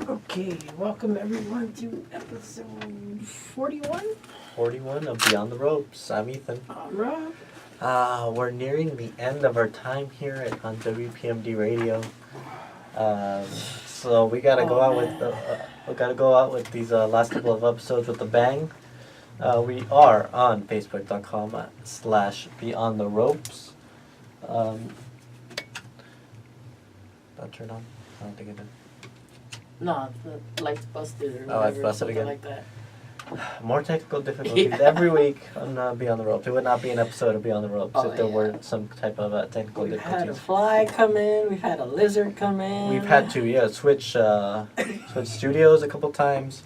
Okay, welcome everyone to episode 41. 41 of Beyond the Ropes. I'm Ethan. I'm Rob. We're nearing the end of our time here on WPMD Radio. So we gotta go out with these last couple of episodes with a bang. We are on Facebook.com/Beyond the Ropes. That turned on? I don't think it did. No, the light's busted or Oh, it's whatever, busted something again. like that. More technical difficulties Yeah. every week on Beyond the Ropes. It would not be an episode of Beyond the Ropes if there yeah. were some type of technical We've had a difficulties. fly come in, we've had a lizard come in. We've had to, switch studios a couple times.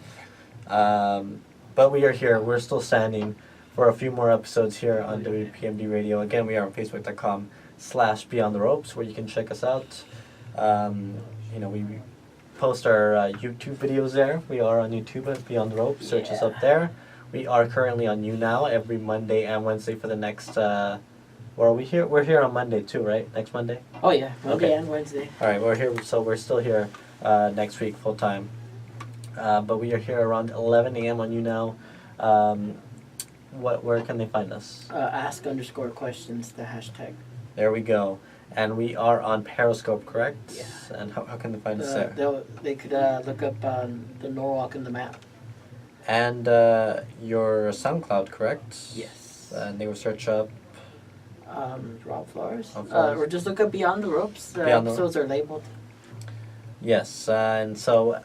But we are here. We're still standing for a few more episodes here on WPMD Radio. Again, we are on Facebook.com/Beyond the Ropes, where you can check us out. We post our YouTube videos there. We are on YouTube at Beyond the Ropes. Search us up there. We are currently on YouNow every Monday and Wednesday for the next. Are we here? We're here on Monday too, right? Next Monday. Oh yeah, Monday Okay. and Wednesday. All right, we're here. So we're still here next week full time. But we are here around 11 a.m. on YouNow. Where can they find us? Ask_questions, the hashtag. There we go. And we are on Periscope, correct? Yeah. And how can they find us there? They could look up the Norwalk in the map. And your SoundCloud, correct? Yes. And they will search up. Rob Flores. Rob Flores. Or just look up Beyond the Ropes. The Beyond the episodes are labeled. Yes, and so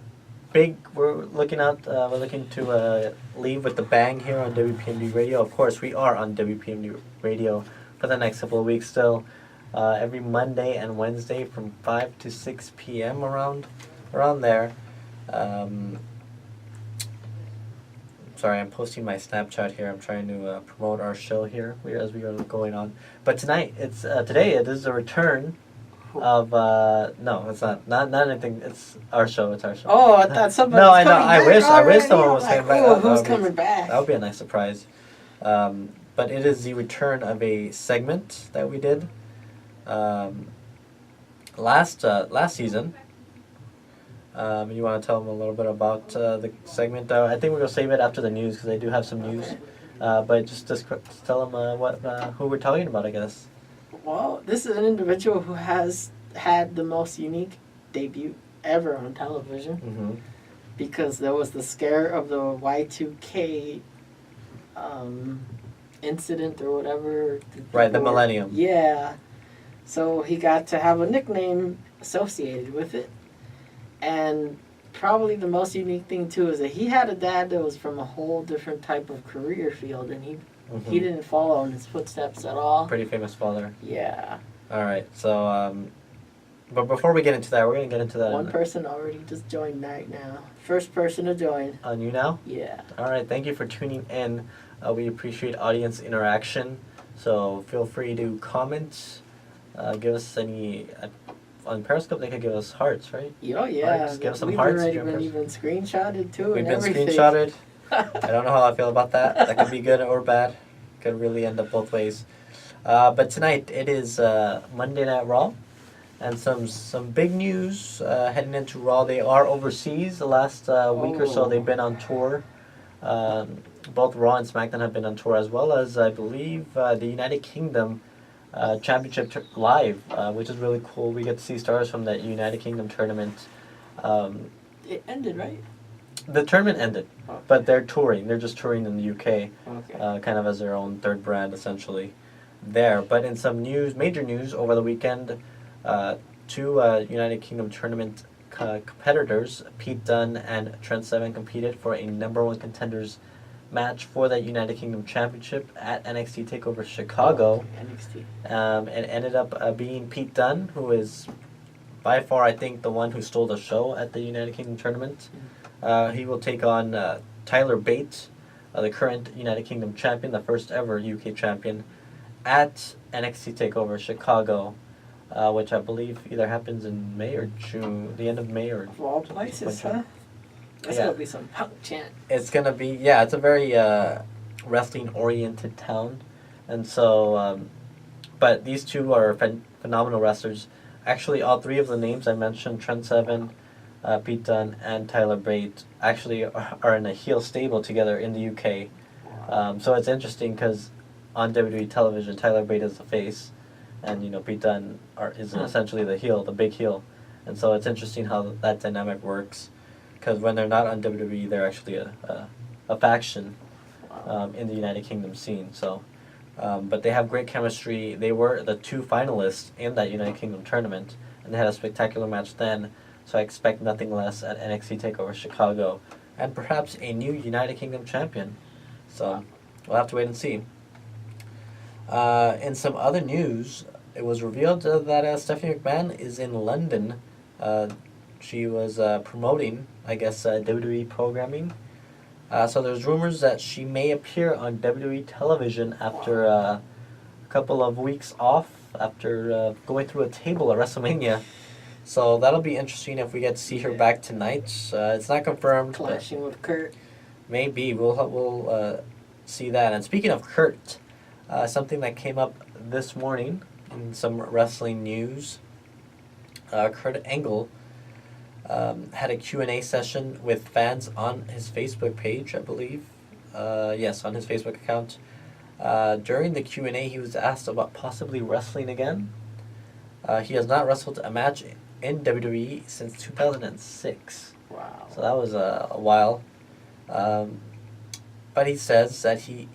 we're looking to leave with the bang here on WPMD Radio. Of course, we are on WPMD Radio for the next couple of weeks still. Every Monday and Wednesday from 5 to 6 p.m. around there. Sorry, I'm posting my Snapchat here. I'm trying to promote our show here as we are going on. But tonight, today it is a return of no, it's not anything. It's our show. It's our show. Oh, I thought somebody No, was I know. coming back I wish already. someone was I'm coming like, back. oh, who's coming back? That would be a nice surprise. But it is the return of a segment that we did last season. You want to tell them a little bit about the segment? I think we're going to save it after the news because I do have some news. But just tell them who we're talking about, I guess. Well, this is an individual who has had the most unique debut ever on television. Mm-hmm. Because there was the scare of the Y2K incident or whatever. Right, the millennium. Yeah. So he got to have a nickname associated with it. And probably the most unique thing, too, is that he had a dad that was from a whole different type of career field, and he didn't follow in his footsteps at all. Pretty famous father. Yeah. All right, so, but before we get into that, we're going to get into that. One person already just joined right now. First person to join. On YouNow? Yeah. All right, thank you for tuning in. We appreciate audience interaction, so feel free to comment. Give us any... on Periscope, they could give us hearts, right? Oh, yeah. Just give us some We've hearts. already been even screenshotted, too, We've and been everything. screenshotted. I don't know how I feel about that. That could be good or bad. Could really end up both ways. But tonight, it is Monday Night Raw. And some big news heading into Raw. They are overseas. The last week or so, they've been on tour. Both Raw and SmackDown have been on tour, as well as, I believe, the United Kingdom Championship live, which is really cool. We get to see stars from that United Kingdom tournament. It ended, right? The tournament ended, Okay. but they're touring. They're just touring in the UK, Okay. kind of as their own third brand, essentially, there. But in some major news over the weekend, two United Kingdom tournament competitors, Pete Dunne and Trent Seven, competed for a number one contenders match for that United Kingdom Championship at NXT TakeOver Chicago. NXT. It ended up being Pete Dunne, who is by far, I think, the one who stole the show at the United Kingdom tournament. He will take on Tyler Bate, the current United Kingdom champion, the first ever UK champion, at NXT TakeOver Chicago, which I believe either happens in May or June, the end of May or... Of all places, huh? That's Yeah. gonna be some punk chant. It's gonna be, it's a very wrestling-oriented town, and so, but these two are phenomenal wrestlers. Actually, all three of the names I mentioned, Trent Seven, Pete Dunne and Tyler Bate actually are in a heel stable together in the UK. So it's interesting because on WWE television, Tyler Bate is the face, and Pete Dunne is essentially the heel, the big heel, and so it's interesting how that dynamic works, because when they're not on WWE, they're actually a faction in the United Kingdom scene. So, but they have great chemistry. They were the 2 finalists in that United Kingdom tournament, and they had a spectacular match then. So I expect nothing less at NXT TakeOver Chicago, and perhaps a new United Kingdom champion. So we'll have to wait and see. In some other news, it was revealed that Stephanie McMahon is in London. She was promoting, I guess, WWE programming. So there's rumors that she may appear on WWE television after a couple of weeks off, after going through a table at WrestleMania. So that'll be interesting if we get to see her back tonight. It's not confirmed. Clashing with Kurt. Maybe we'll see that. And speaking of Kurt, something that came up this morning in some wrestling news, Kurt Angle had a Q&A session with fans on his Facebook page, I believe. Yes, on his Facebook account. During the Q&A, he was asked about possibly wrestling again. He has not wrestled a match in WWE since 2006. Wow. So that was a while. But he says that he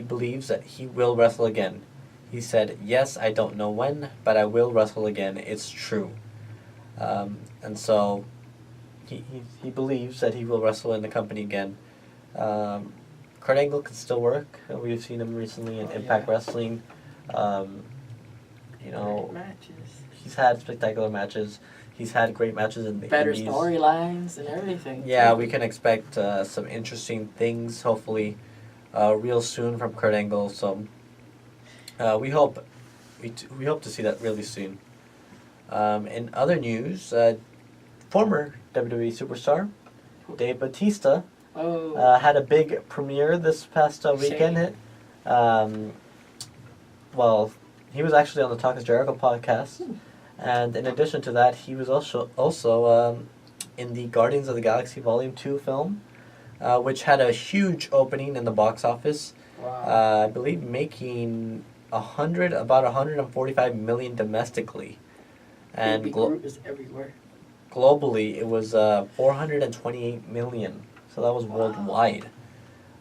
believes that he will wrestle again. He said, "Yes, I don't know when, but I will wrestle again. It's true." And so he believes that he will wrestle in the company again. Kurt Angle can still work. We've seen him recently in Impact Wrestling. Great matches. He's had spectacular matches. He's had great matches in the better indies. storylines and everything. Yeah, we can expect some interesting things, hopefully, real soon from Kurt Angle. So we hope to see that really soon. In other news, former WWE superstar Dave Bautista had a big premiere this past weekend. Well, he was actually on the Talk is Jericho podcast. And in addition to that, he was also in the Guardians of the Galaxy Volume 2 film, which had a huge opening in the box office. Wow. I believe making about 145 million domestically. And is everywhere. Globally, it was 428 million. So that was worldwide.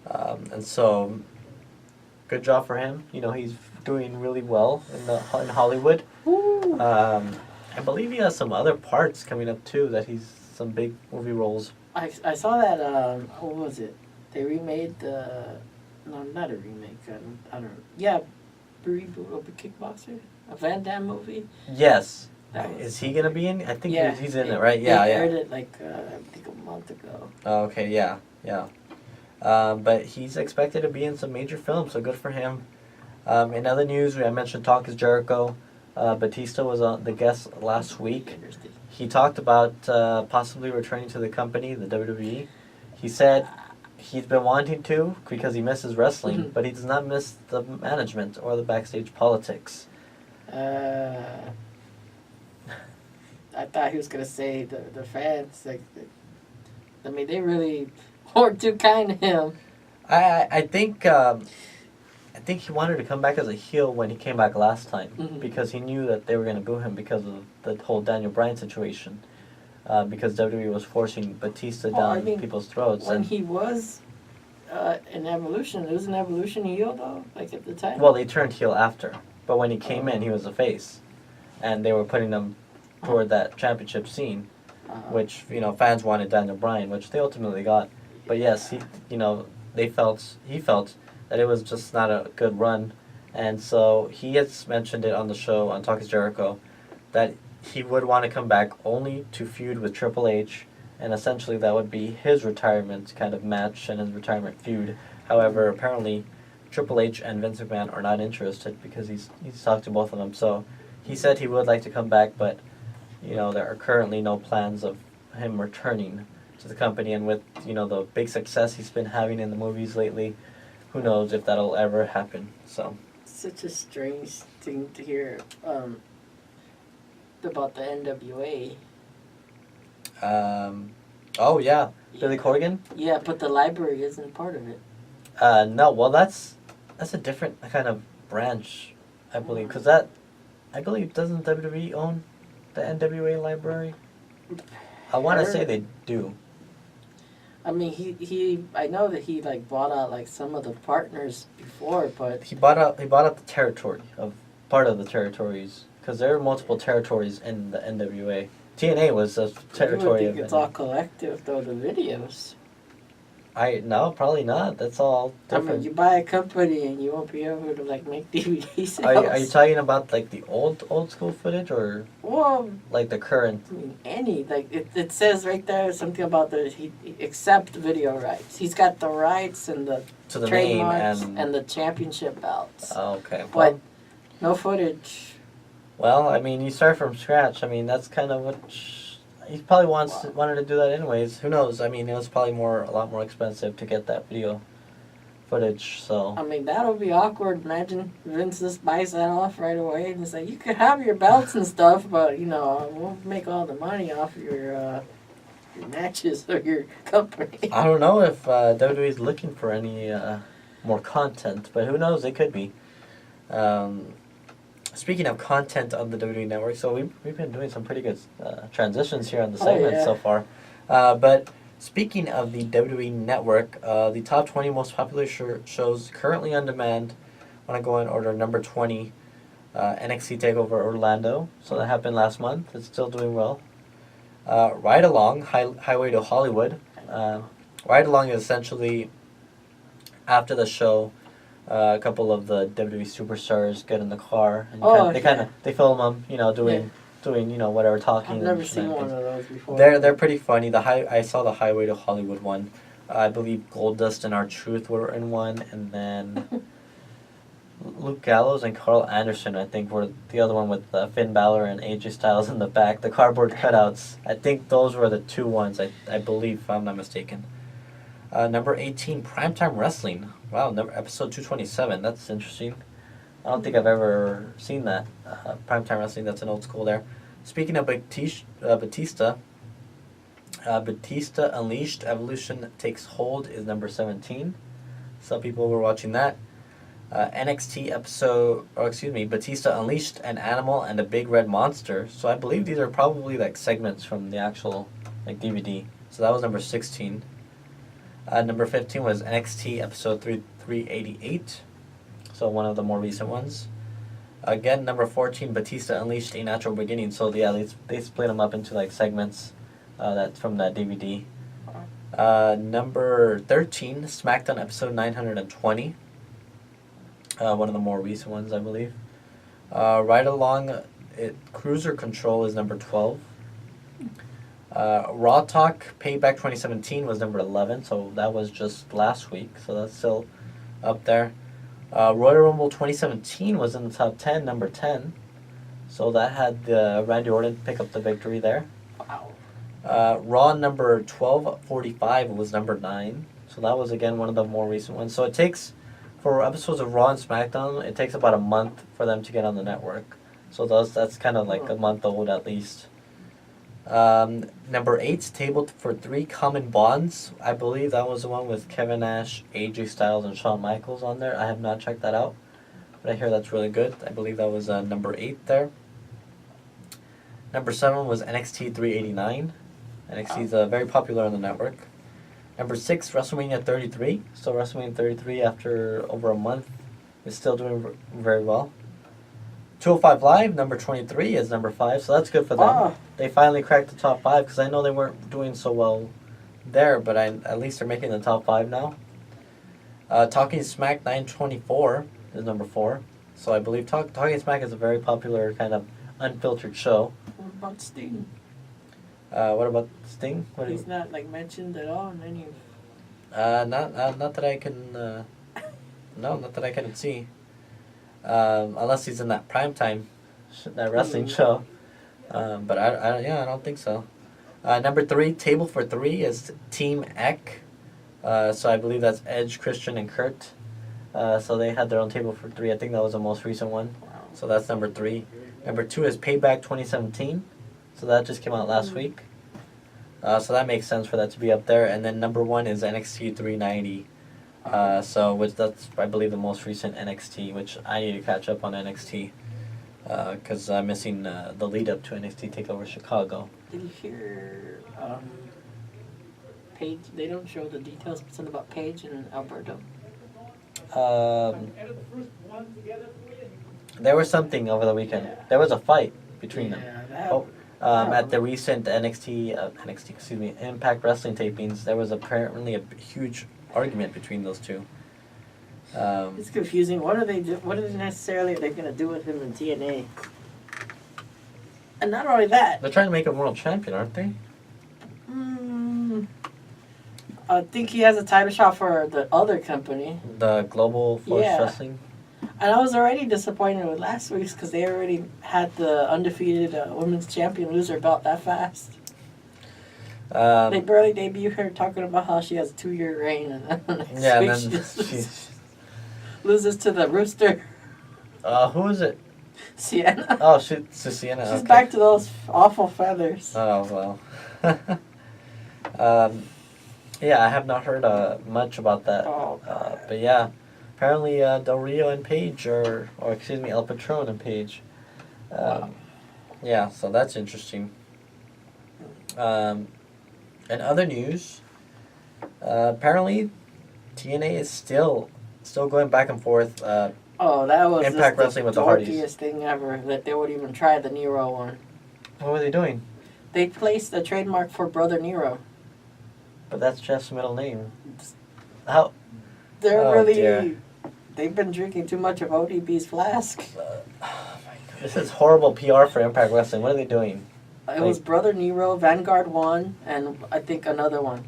And so, good job for him. He's doing really well in Hollywood. I believe he has some other parts coming up too. Some big movie roles. I saw that. What was it? They remade not a remake. I don't know. Yeah, reboot of the Kickboxer, a Van Damme movie. Yes. Is he gonna be in? I think he's in it, right? Yeah, I heard it I think a month ago. Oh, okay, yeah. But he's expected to be in some major films, so good for him. In other news, I mentioned Talk is Jericho. Batista was the guest last week. He talked about possibly returning to the company, the WWE. He said he's been wanting to because he misses wrestling, but he does not miss the management or the backstage politics. I thought he was gonna say the fans. I mean, they really weren't too kind to him. I think he wanted to come back as a heel when he came back last time because he knew that they were going to boo him because of the whole Daniel Bryan situation. Because WWE was forcing Batista down people's throats. When he was in Evolution, it was an Evolution heel though, like at the time. Well, they turned heel after, but when he came in, he was a face, and they were putting him toward that championship scene, which fans wanted Daniel Bryan, which they ultimately got. But yes, he felt that it was just not a good run, and so he has mentioned it on the show on Talk is Jericho that he would want to come back only to feud with Triple H, and essentially that would be his retirement kind of match and his retirement feud. However, apparently Triple H and Vince McMahon are not interested because he's talked to both of them. So he said he would like to come back, but there are currently no plans of him returning to the company, and with the big success he's been having in the movies lately, who knows if that'll ever happen. So such a strange thing to hear about the NWA. Oh yeah, Billy Corgan. Yeah, but the library isn't part of it. No, well that's a different kind of branch, I believe, because that I believe doesn't WWE own the NWA library? I want to say they do. I mean, I know that he like bought out like some of the partners before, but He bought out the territory of part of the territories because there are multiple territories in the NWA. TNA was a you territory would of think it's all collective though. The videos. No, probably not. That's all I different. mean, you buy a company and you won't be able to like make DVD sales. Are you talking about like the old school footage or Well, like the current? I mean, it says right there something about he accept video rights. He's got the rights and the To the name trademarks and the championship belts. Oh, okay. But no footage. Well, I mean, you start from scratch. I mean, that's kind of what he probably wanted to do that anyways. Who knows? I mean, it was probably a lot more expensive to get that video footage. So I mean, that'll be awkward. Imagine Vince just buys that off right away and it's like, you could have your belts and stuff, but we'll make all the money off your matches or your company. I don't know if WWE is looking for any more content, but who knows? It could be. Speaking of content on the WWE Network, so we've been doing some pretty good transitions here on the segment so far. But speaking of the WWE Network, the top 20 most popular shows currently on demand. I want to go in order. Number 20, NXT TakeOver Orlando. So that happened last month. It's still doing well. Ride Along, Highway to Hollywood. Ride Along is essentially after the show. A couple of the WWE superstars get in the car and they film them, doing whatever talking. I've never seen one of those before. They're pretty funny. I saw the Highway to Hollywood one. I believe Goldust and R-Truth were in one, and then Luke Gallows and Carl Anderson I think were the other one with Finn Balor and AJ Styles in the back. The cardboard cutouts. I think those were the two ones. I believe, if I'm not mistaken. Number 18, Primetime Wrestling. Wow, episode 227. That's interesting. I don't think I've ever seen that. Primetime Wrestling, that's an old school there. Speaking of Batista, Batista Unleashed, Evolution Takes Hold is number 17. Some people were watching that. NXT Batista Unleashed, an Animal, and a Big Red Monster. So I believe these are probably like segments from the actual DVD. So that was number 16. Number 15 was NXT episode 388, so one of the more recent ones. Again, number 14, Batista Unleashed, A Natural Beginning. So yeah, they split them up into like segments that's from that DVD. Number 13, SmackDown episode 920, one of the more recent ones, I believe. Right along, Cruiser Control is number 12. Raw Talk Payback 2017 was number 11, so that was just last week, so that's still up there. Royal Rumble 2017 was in the top 10, number 10, so that had Randy Orton pick up the victory there. Wow. Raw number 1245 was number 9, so that was again one of the more recent ones. So it takes, for episodes of Raw and SmackDown, it takes about a month for them to get on the network, so that's kind of like a month old at least. Number 8, Table for 3, Common Bonds. I believe that was the one with Kevin Nash, AJ Styles, and Shawn Michaels on there. I have not checked that out, but I hear that's really good. I believe that was number 8 there. Number 7 was NXT 389. NXT is very popular on the network. Number 6, WrestleMania 33. So WrestleMania 33, after over a month, is still doing very well. 205 Live, number 23, is number 5, so that's good for them. They finally cracked the top 5, because I know they weren't doing so well there, but at least they're making the top 5 now. Talking Smack 924 is number 4, so I believe Talking Smack is a very popular kind of unfiltered show. What about Sting? What about Sting? He's not like mentioned at all in any not that I can, no, not that I can see. Unless he's in that primetime, that wrestling show. But I don't think so. Number 3, Table for 3 is Team Eck. So I believe that's Edge, Christian, and Kurt. So they had their own Table for 3. I think that was the most recent one. So that's number 3. Number 2 is Payback 2017. So that just came out last week. So that makes sense for that to be up there. And then number 1 is NXT 390. Which that's, I believe, the most recent NXT, which I need to catch up on NXT. Because I'm missing the lead up to NXT TakeOver Chicago. Did you hear Paige? They don't show the details, but something about Paige and Alberto. There was something over the weekend. Yeah. There was a fight between them. That, At the recent Impact Wrestling tapings, there was apparently a huge argument between those two. it's confusing. What are they necessarily they're gonna do with him in TNA? And not only that, They're trying to make him world champion, aren't they? I think he has a title shot for the other company. The Global Force Wrestling. And I was already disappointed with last week's because they already had the undefeated women's champion lose her belt that fast. They barely debuted her talking about how she has a 2-year reign, and then next week she loses to the Rooster. Who is it? Sienna. Oh, Sienna. She's back to those awful feathers. Oh, well. Yeah, I have not heard much about that. But yeah, apparently Del Rio and Paige, El Patron and Paige. Wow. Yeah, so that's interesting. In other news, apparently TNA is still going back and forth. That was Impact Wrestling with the Hardys. dorkiest thing ever that they would even try the Nero one. What were they doing? They placed the trademark for Brother Nero. But that's Jeff's middle name. How? Dear. They've been drinking too much of ODB's flask. This is horrible PR for Impact Wrestling. What are they doing? It was Brother Nero, Vanguard 1, and I think another one.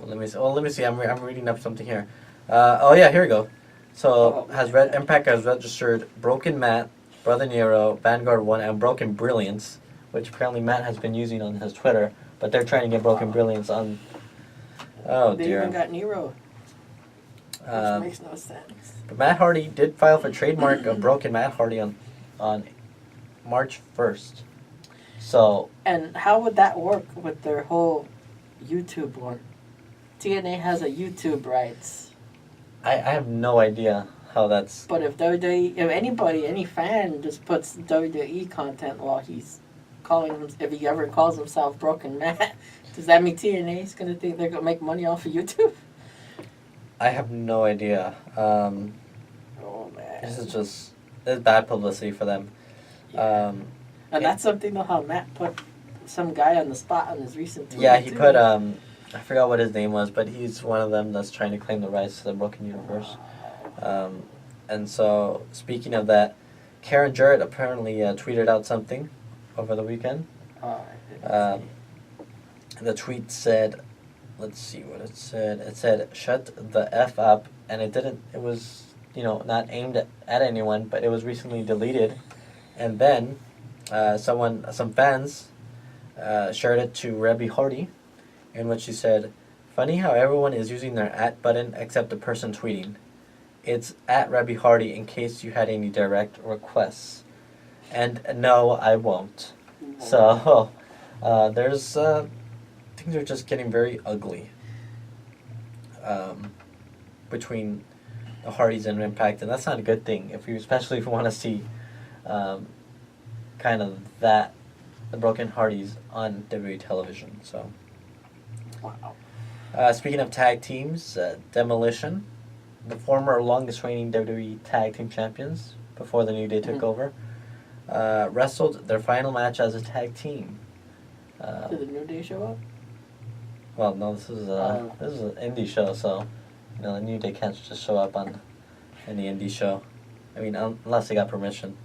Let me see. I'm reading up something here. Here we go. So Impact has registered Broken Matt, Brother Nero, Vanguard 1, and Broken Brilliance, which apparently Matt has been using on his Twitter. But they're trying to get Broken Brilliance on. Oh they dear. They even got Nero. Which makes no sense. But Matt Hardy did file for trademark of Broken Matt Hardy on March 1st. So. And how would that work with their whole YouTube one? TNA has a YouTube rights. I have no idea how that's. But if any fan just puts WWE content while he's if he ever calls himself Broken Matt, does that mean TNA is going to think they're going to make money off of YouTube? I have no idea. Man. It's bad publicity for them. Yeah. And that's something though, how Matt put some guy on the spot on his recent tweet. Yeah, he put, I forgot what his name was, but he's one of them that's trying to claim the rights to the Broken Universe. And so, speaking of that, Karen Jarrett apparently tweeted out something over the weekend. The tweet said, let's see what it said. It said, "Shut the F up," and it was, not aimed at anyone, but it was recently deleted. And then, some fans shared it to Rebby Hardy, in which she said, "Funny how everyone is using their @ button except the person tweeting. It's at Rebby Hardy in case you had any direct requests. And no, I won't." So, there's, things are just getting very ugly between the Hardys and Impact, and that's not a good thing, especially if you want to see kind of the Broken Hardys on WWE television. So, Wow. Speaking of tag teams, Demolition, the former longest reigning WWE tag team champions before the New Day took over, wrestled their final match as a tag team. Did the New Day show up? Well, no, this is an indie show, so the New Day can't just show up on any indie show. I mean, unless they got permission.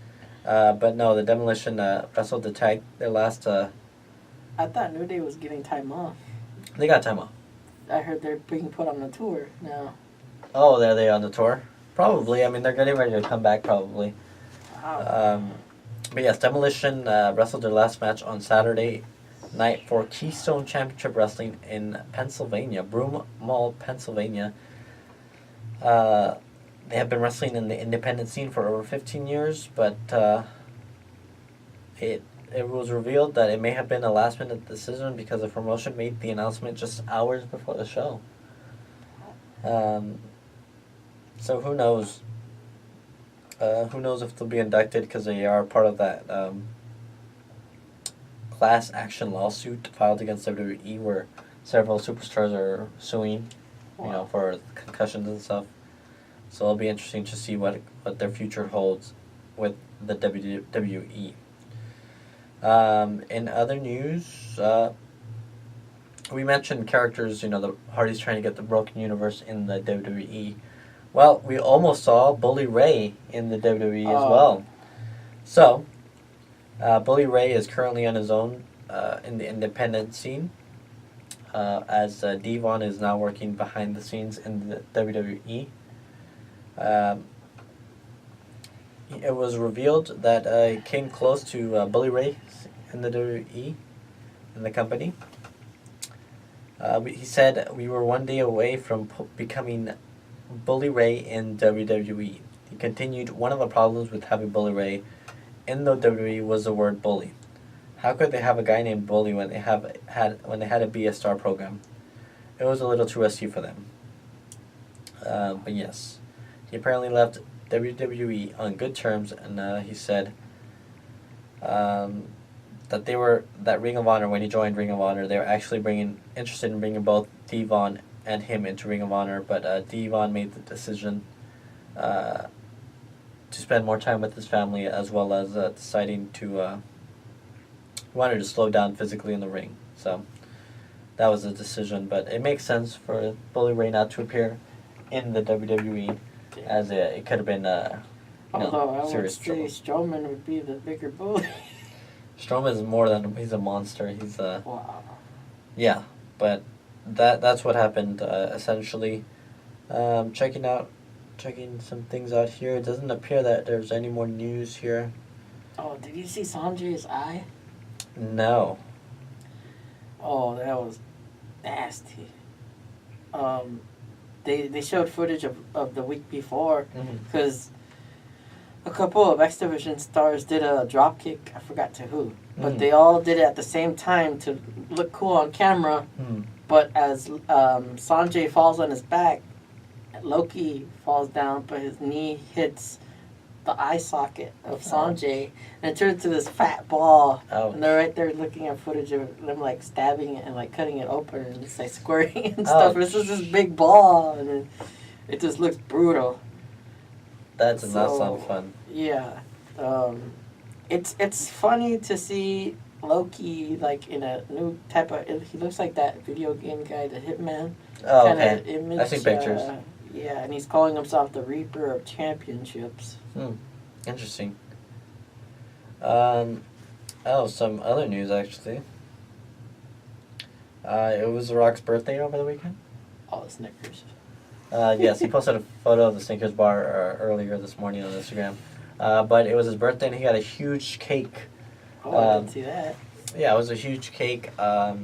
But no, the Demolition wrestled their last. I thought New Day was getting time off. They got time off. I heard they're being put on a tour now. Oh, are they on the tour? Probably. I mean, they're getting ready to come back, probably. Wow. But yes, Demolition wrestled their last match on Saturday night for Keystone Championship Wrestling in Pennsylvania, Broome Mall, Pennsylvania. They have been wrestling in the independent scene for over 15 years, but it it was revealed that it may have been a last-minute decision because the promotion made the announcement just hours before the show. So who knows? Who knows if they'll be inducted because they are part of that class action lawsuit filed against WWE where several superstars are suing, for concussions and stuff. So it'll be interesting to see what their future holds with the WWE. In other news, we mentioned characters, the Hardys trying to get the Broken Universe in the WWE. Well, we almost saw Bully Ray in the WWE as well. So, Bully Ray is currently on his own in the independent scene, as Devon is now working behind the scenes in the WWE. It was revealed that he came close to Bully Ray in the WWE, in the company. He said, "We were one day away from becoming Bully Ray in WWE." He continued, "One of the problems with having Bully Ray in the WWE was the word bully. How could they have a guy named Bully when they had to be a star program? It was a little too risky for them." But yes, he apparently left WWE on good terms, and he said that Ring of Honor, when he joined Ring of Honor, they were actually interested in bringing both Devon and him into Ring of Honor, but Devon made the decision to spend more time with his family, as well as deciding to wanted to slow down physically in the ring. So that was a decision, but it makes sense for Bully Ray not to appear in the WWE, as it could have been Although I would serious say trouble. Strowman would be the bigger bully. Strowman is more than he's a monster. He's Wow. yeah, but that's what happened essentially. Checking some things out here. It doesn't appear that there's any more news here. Oh, did you see Sanjay's eye? No. Oh, that was nasty. They showed footage of the week before because a couple of X Division stars did a drop kick. I forgot to who, but they all did it at the same time to look cool on camera. But as Sanjay falls on his back, Loki falls down, but his knee hits the eye socket of Sanjay, and it turns to this fat ball. Ouch. And they're right there looking at footage of them like stabbing it and like cutting it open and it's like squirting and stuff. And it's just this big ball, and it just looks brutal. That does not sound fun. Yeah, it's funny to see Loki like in a new type of. He looks like that video game guy, the Hitman. Oh, Kinda okay. image, I've seen pictures. Yeah, and he's calling himself the Reaper of Championships. Interesting. Some other news actually. It was The Rock's birthday over the weekend. Oh, the Snickers. Yes, he posted a photo of the Snickers bar earlier this morning on Instagram. But it was his birthday and he got a huge cake. Oh, I didn't see that. Yeah, it was a huge cake. I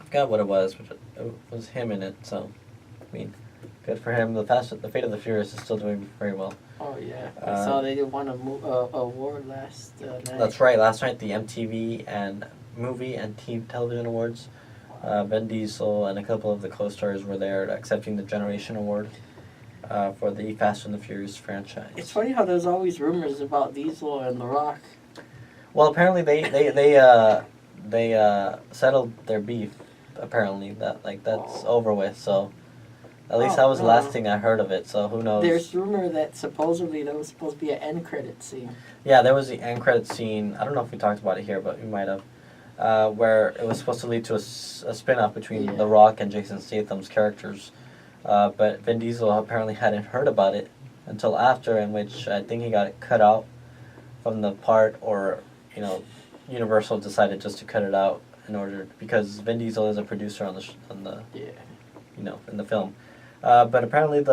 forgot what it was, but it was him in it, so, I mean, good for him. The Fate of the Furious is still doing very well. Oh, yeah. I saw they won a award last night. That's right. Last night, the MTV and Movie and Television Awards, Vin Diesel and a couple of the co-stars were there accepting the Generation Award for the Fast and the Furious franchise. It's funny how there's always rumors about Diesel and The Rock. Well, apparently they settled their beef. Apparently that's over with. So at least that was the last thing I heard of it. So who knows? There's rumor that supposedly there was supposed to be an end credit scene. Yeah, there was the end credit scene. I don't know if we talked about it here, but we might have. Where it was supposed to lead to a spin-off between The Rock and Jason Statham's characters. But Vin Diesel apparently hadn't heard about it until after, in which I think he got it cut out from the part, or, Universal decided just to cut it out because Vin Diesel is a producer on the in the film. But apparently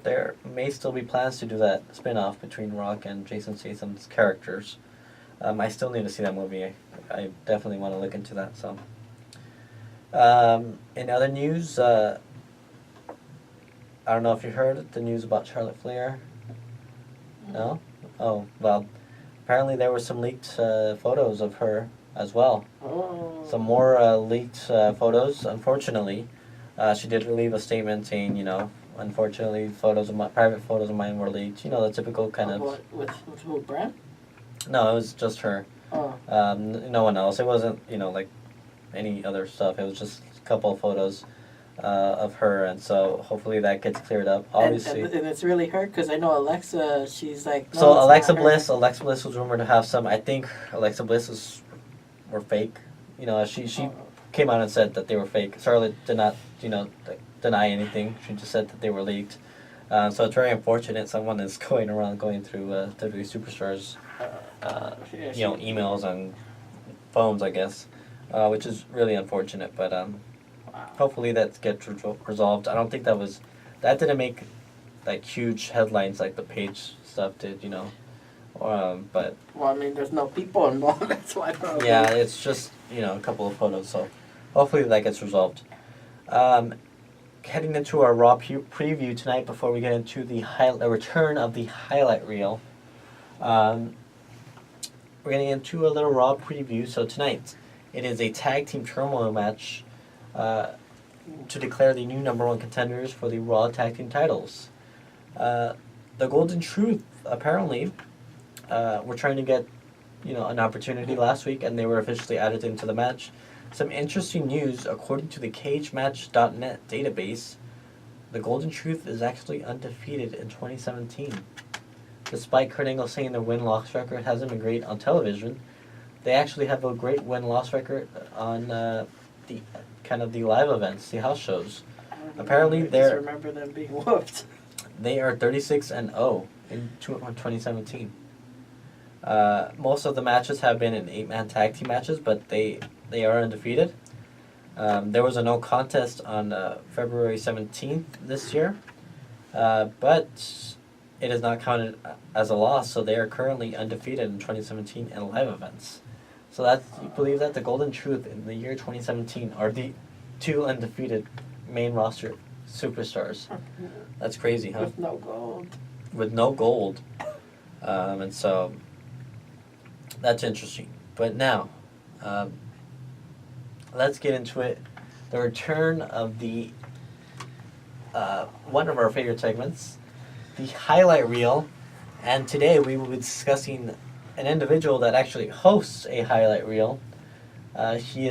there may still be plans to do that spin-off between Rock and Jason Statham's characters. I still need to see that movie. I definitely want to look into that. So, in other news, I don't know if you heard the news about Charlotte Flair. No? Oh, well, apparently there were some leaked photos of her as well. Oh. Some more leaked photos. Unfortunately, she did leave a statement saying, unfortunately, private photos of mine were leaked. The typical kind of. What, with who, Brad? No, it was just her. Oh. No one else. It wasn't, like any other stuff. It was just a couple of photos of her, and so hopefully that gets cleared up. Obviously. And it's really her, because I know Alexa, she's like... No, So Alexa Bliss was rumored to have some. I think Alexa Bliss were fake. She came out and said that they were fake. Charlotte did not, deny anything. She just said that they were leaked. So it's very unfortunate someone is going through WWE Superstars, emails and phones, I guess, which is really unfortunate. But hopefully that gets resolved. I don't think that didn't make like huge headlines like the Page stuff did, but. Well, I mean, there's no people involved. That's why. Probably. Yeah, it's just a couple of photos. So hopefully that gets resolved. Heading into our Raw preview tonight, before we get into the return of the highlight reel, we're getting into a little Raw preview. So tonight, it is a tag team turmoil match to declare the new number one contenders for the Raw tag team titles. The Golden Truth apparently were trying to get an opportunity last week, and they were officially added into the match. Some interesting news, according to the CageMatch.net database, the Golden Truth is actually undefeated in 2017. Despite Kurt Angle saying their win-loss record hasn't been great on television, they actually have a great win-loss record on the live events, the house shows. Apparently, I just remember them being whooped. They are 36-0 in 2017. Most of the matches have been in 8-man tag team matches, but they are undefeated. There was a no contest on February 17th this year, but it is not counted as a loss, so they are currently undefeated in 2017 in live events. So you believe that the Golden Truth in the year 2017 are the two undefeated main roster superstars. That's crazy, huh? With no gold. With no gold. And so that's interesting. But now, let's get into it. The return of the one of our favorite segments, the highlight reel. And today we will be discussing an individual that actually hosts a highlight reel. He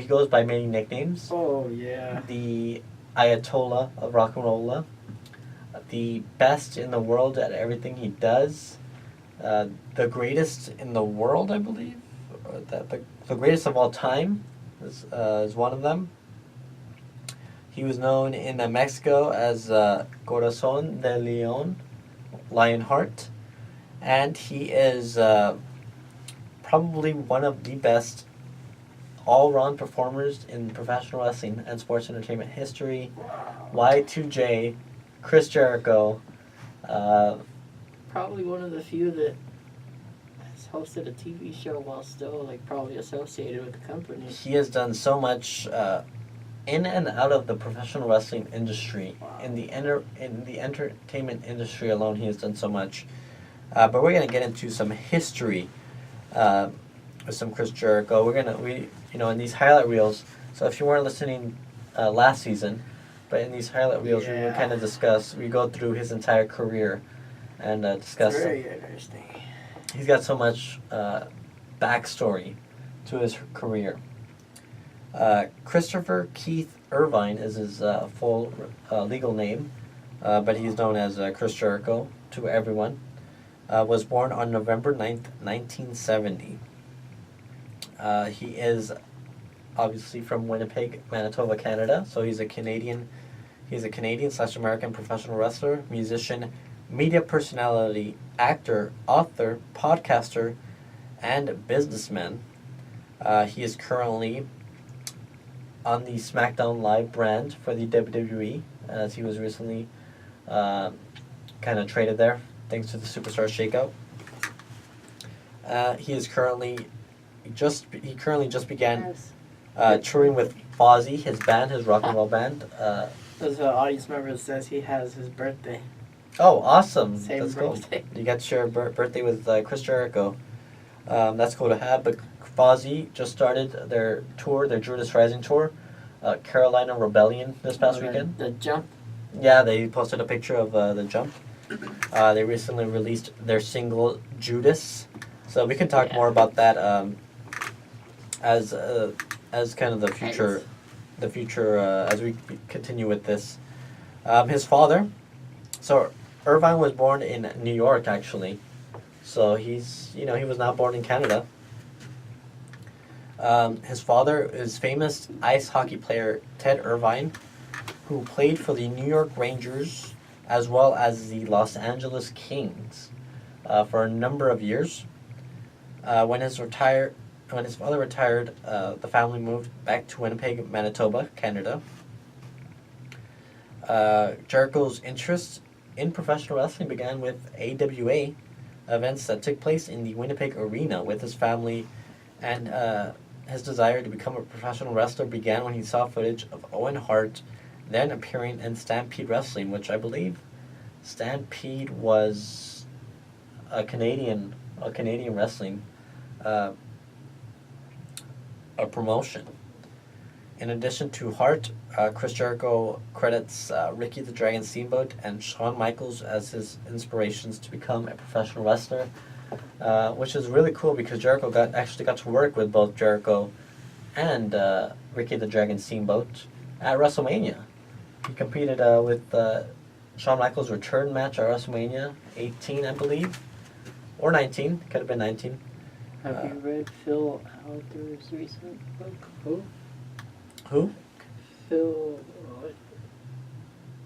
goes by many nicknames. Oh, yeah. The Ayatollah of Rock and Rolla. The best in the world at everything he does. The greatest in the world, I believe. Or the greatest of all time is one of them. He was known in Mexico as Corazón de León, Lionheart. And he is probably one of the best all-round performers in professional wrestling and sports entertainment history. Y2J, Chris Jericho. Probably one of the few that has hosted a TV show while still probably associated with the company. He has done so much in and out of the professional wrestling industry. Wow. In the entertainment industry alone, he has done so much. But we're gonna get into some history with some Chris Jericho. In these highlight reels. So if you weren't listening last season, but in these highlight reels, we will kind of we go through his entire career and discuss. Very interesting. He's got so much backstory to his career. Christopher Keith Irvine is his full legal name, but he's known as Chris Jericho to everyone. Was born on November 9th, 1970. He is obviously from Winnipeg, Manitoba, Canada. So he's a Canadian. He's a Canadian/American professional wrestler, musician, media personality, actor, author, podcaster, and businessman. He is currently on the SmackDown Live brand for the WWE, as he was recently kind of traded there thanks to the Superstar Shakeout. He is currently just began touring with Fozzy, his band, his rock and roll band. There's an audience member that says he has his birthday. Oh, awesome! Same That's cool. birthday. You got to share birthday with Chris Jericho. That's cool to have. But Fozzy just started their tour, their Judas Rising tour, Carolina Rebellion this past weekend. The jump. Yeah, they posted a picture of the jump. They recently released their single Judas, so we can talk more about that as kind of the future, as we continue with this. His father, so Irvine was born in New York actually, so he was not born in Canada. His father is famous ice hockey player Ted Irvine, who played for the New York Rangers as well as the Los Angeles Kings for a number of years. When his father retired, the family moved back to Winnipeg, Manitoba, Canada. Jericho's interest in professional wrestling began with AWA events that took place in the Winnipeg Arena with his family, and his desire to become a professional wrestler began when he saw footage of Owen Hart then appearing in Stampede Wrestling, which I believe Stampede was a Canadian wrestling a promotion. In addition to Hart, Chris Jericho credits Ricky the Dragon Steamboat and Shawn Michaels as his inspirations to become a professional wrestler, which is really cool because Jericho actually got to work with both Jericho and Ricky the Dragon Steamboat at WrestleMania. He competed with Shawn Michaels' return match at WrestleMania 18, I believe, or 19. Could have been 19. Have you read Phil Alder's recent book? Who? Phil,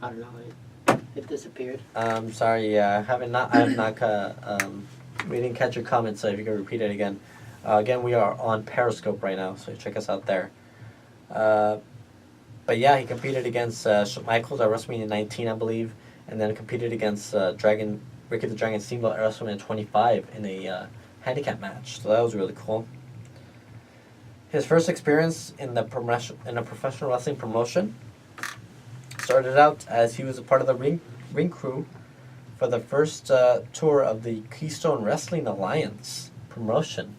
I don't know. It disappeared. Sorry, I have not. We didn't catch your comment, so if you could repeat it again. Again, we are on Periscope right now, so check us out there. But yeah, he competed against Michaels at WrestleMania 19, I believe, and then competed against Ricky the Dragon Steamboat at WrestleMania 25 in a handicap match. So that was really cool. His first experience in a professional wrestling promotion started out as he was a part of the ring crew for the first tour of the Keystone Wrestling Alliance promotion,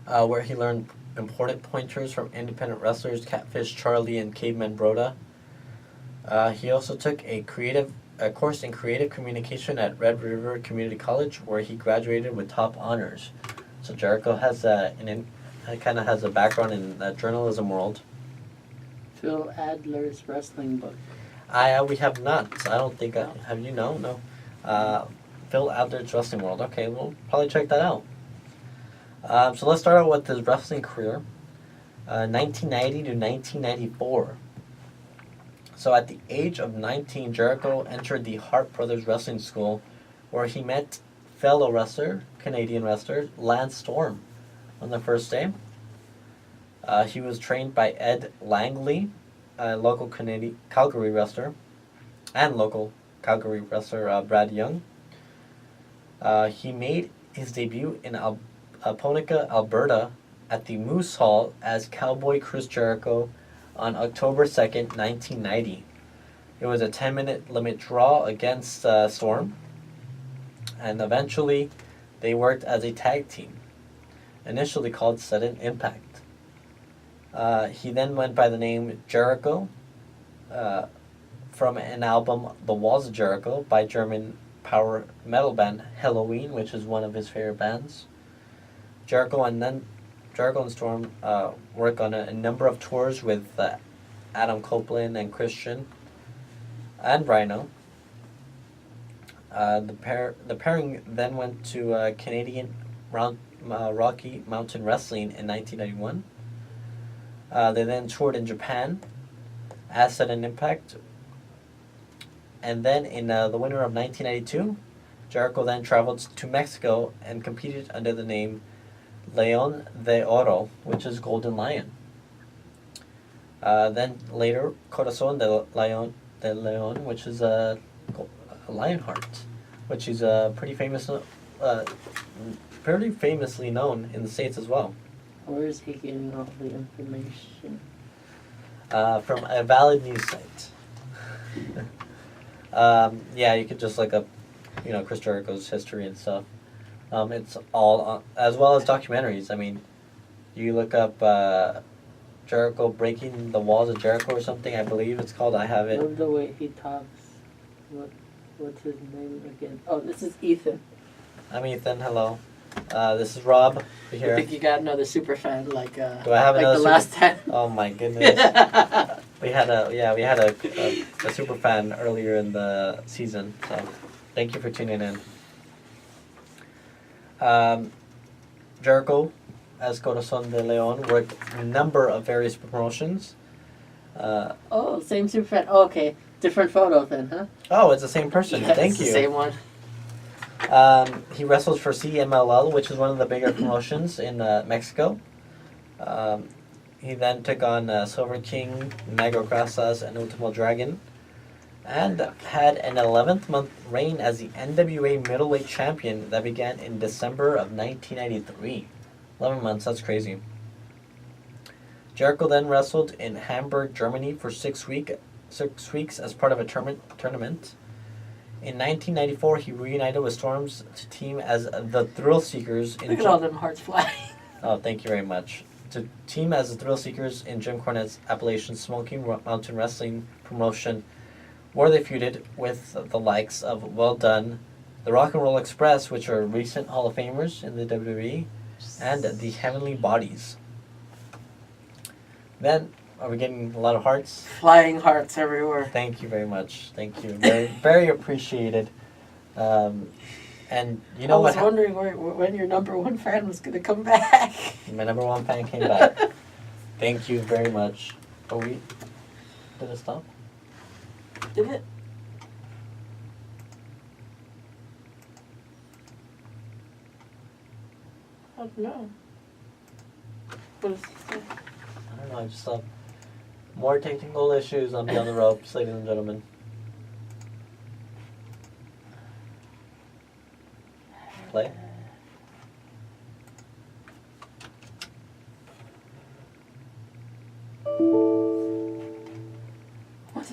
where he learned important pointers from independent wrestlers Catfish Charlie and Caveman Broda. He also took a course in creative communication at Red River Community College, where he graduated with top honors. So Jericho has kind of has a background in the journalism world. Phil Adler's wrestling book. We have not. I don't think. Have you? No. Phil Adler's wrestling world. Okay, we'll probably check that out. So let's start out with his wrestling career, 1990 to 1994. So at the age of 19, Jericho entered the Hart Brothers Wrestling School, where he met fellow Canadian wrestler, Lance Storm, on the first day. He was trained by Ed Langley, a local Calgary wrestler, and local Calgary wrestler Brad Young. He made his debut in Ponica, Alberta, at the Moose Hall as Cowboy Chris Jericho on October 2nd, 1990. It was a 10-minute limit draw against Storm, and eventually they worked as a tag team, initially called Sudden Impact. He then went by the name Jericho from an album, The Walls of Jericho, by German power metal band Helloween, which is one of his favorite bands. Jericho and Storm work on a number of tours with Adam Copeland and Christian and Rhino. The pairing then went to Canadian Rocky Mountain Wrestling in 1991. They then toured in Japan as Sudden Impact. And then in the winter of 1992, Jericho then traveled to Mexico and competed under the name León de Oro, which is Golden Lion. Then later, Corazón de León, which is a Lionheart, which is pretty famously known in the States as well. Where is he getting all the information? From a valid news site. Yeah, you could just look up, Chris Jericho's history and stuff. It's all as well as documentaries. I mean, you look up Jericho breaking the walls of Jericho or something. I believe it's called. I have it. Love the way he talks. What's his name again? Oh, this is Ethan. I'm Ethan. Hello. This is Rob here. I think you got another super fan like Do I have like another the last time. Oh my goodness. We had a super fan earlier in the season. So thank you for tuning in. Jericho, as Corazon de Leon, worked a number of various promotions. Oh, same super fan. Oh, okay, different photo then, huh? Oh, it's the same person. Yeah, Thank it's you. the same one. He wrestled for CMLL, which is one of the bigger promotions in Mexico. He then took on Silver King, Negro Casas, and Ultimo Dragon, and had an 11th-month reign as the NWA middleweight champion that began in December of 1993. 11 months, that's crazy. Jericho then wrestled in Hamburg, Germany for 6 weeks as part of a tournament. In 1994, he reunited with Storms to team as the Thrill Seekers. Look at all them hearts flying. Oh, thank you very much. To team as the Thrill Seekers in Jim Cornette's Appalachian Smoky Mountain Wrestling promotion, where they feuded with the likes of Well Done, the Rock and Roll Express, which are recent Hall of Famers in the WWE, and the Heavenly Bodies. Then, are we getting a lot of hearts? Flying hearts everywhere. Thank you very much. Thank you. Very, very appreciated. And you know I was what? wondering when your number one fan was going to come back. My number one fan came back. Thank you very much. Oh, did it stop? Did it? I don't know. What is it? I don't know. I just stopped. More technical issues on Beyond the Ropes, ladies and gentlemen. Play. What?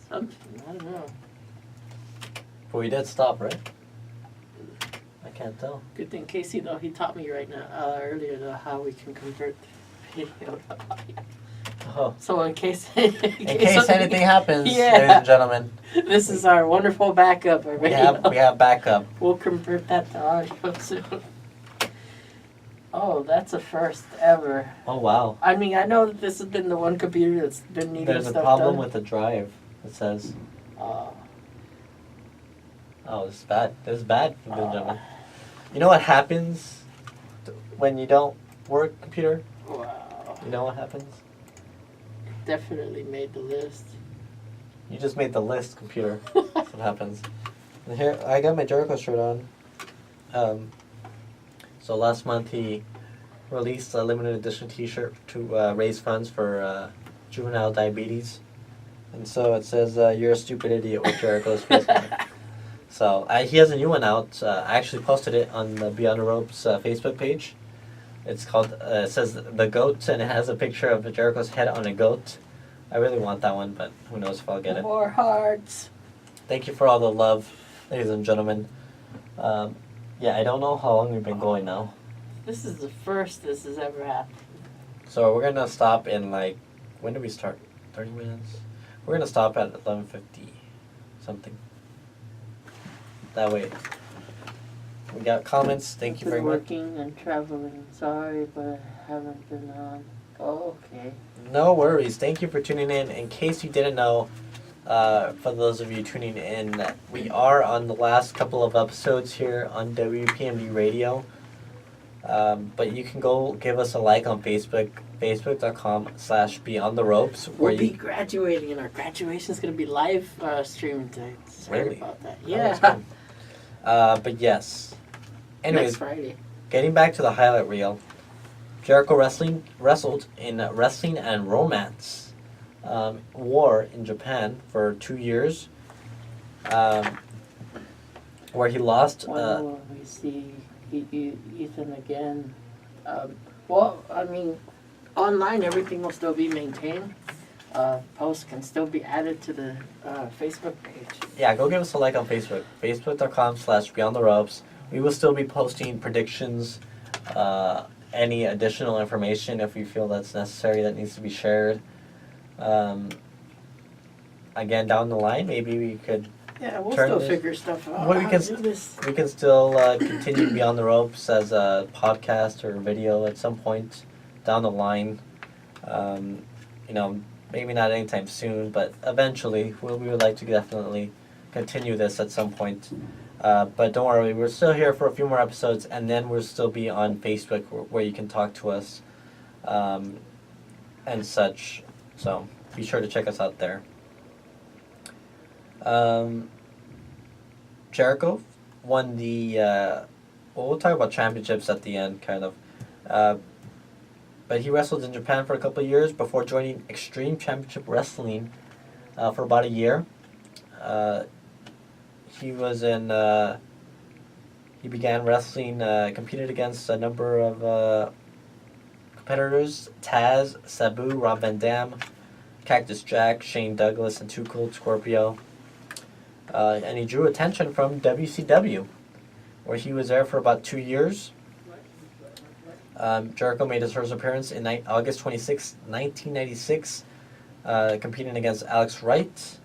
Something, I don't know. But we did stop, right? I can't tell. Good thing Casey, though, he taught me right now earlier how we can convert the video to audio. Oh. So in case anything happens, Yeah. ladies and gentlemen, this is our wonderful backup. we have backup. We'll convert that to audio soon. Oh, that's a first ever. Oh wow. I mean, I know that this has been the one computer that's been needing There's a stuff problem done. with the drive. It says. Uh, Oh, this is bad. This is bad, ladies and gentlemen. You know what happens when you don't work computer? wow. You know what happens? Definitely made the list. You just made the list, computer. That's what happens. And here, I got my Jericho shirt on. So last month he released a limited edition T-shirt to raise funds for juvenile diabetes. And so it says, "You're a stupid idiot" with Jericho's face on it. So he has a new one out. I actually posted it on the Beyond the Ropes Facebook page. It's called, it says The Goat, and it has a picture of Jericho's head on a goat. I really want that one, but who knows if I'll get it. More hearts. Thank you for all the love, ladies and gentlemen. Yeah, I don't know how long we've been going now. This is the first this has ever happened. So we're going to stop in when did we start? 30 minutes? We're going to stop at 11:50 something. That way. We got comments. Thank you very much. Working and traveling. Sorry, but I haven't been on. Oh, okay. No worries. Thank you for tuning in. In case you didn't know, for those of you tuning in, we are on the last couple of episodes here on WPMD Radio. But you can go give us a like on Facebook, facebook.com/BeyondTheRopes. We'll be graduating, and our graduation is going to be live streamed today. Sorry Really? about that. Oh, Yeah. that's good. But yes. Anyways, Next Friday. getting back to the highlight reel. Jericho wrestled in Wrestling and Romance War in Japan for 2 years, where he lost. Well, we see Ethan again. Well, I mean, online, everything will still be maintained. Posts can still be added to the Facebook page. Yeah, go give us a like on Facebook. Facebook.com/Beyond the Ropes. We will still be posting predictions, any additional information if we feel that's necessary that needs to be shared. Again, down the line, maybe we could Yeah, we'll Turn still this- figure stuff out. Well, we how can to do this. we can still continue Beyond the Ropes as a podcast or video at some point down the line. You know, maybe not anytime soon, but eventually we would like to definitely continue this at some point. But don't worry, we're still here for a few more episodes, and then we'll still be on Facebook where you can talk to us and such. So be sure to check us out there. Jericho won the, well, we'll talk about championships at the end, kind of. But he wrestled in Japan for a couple of years before joining Extreme Championship Wrestling for about a year. He was in, he began wrestling, competed against a number of competitors: Taz, Sabu, Rob Van Dam, Cactus Jack, Shane Douglas, and Too Cold Scorpio. And he drew attention from WCW, where he was there for about 2 years. Jericho made his first appearance in August 26, 1996, competing against Alex Wright.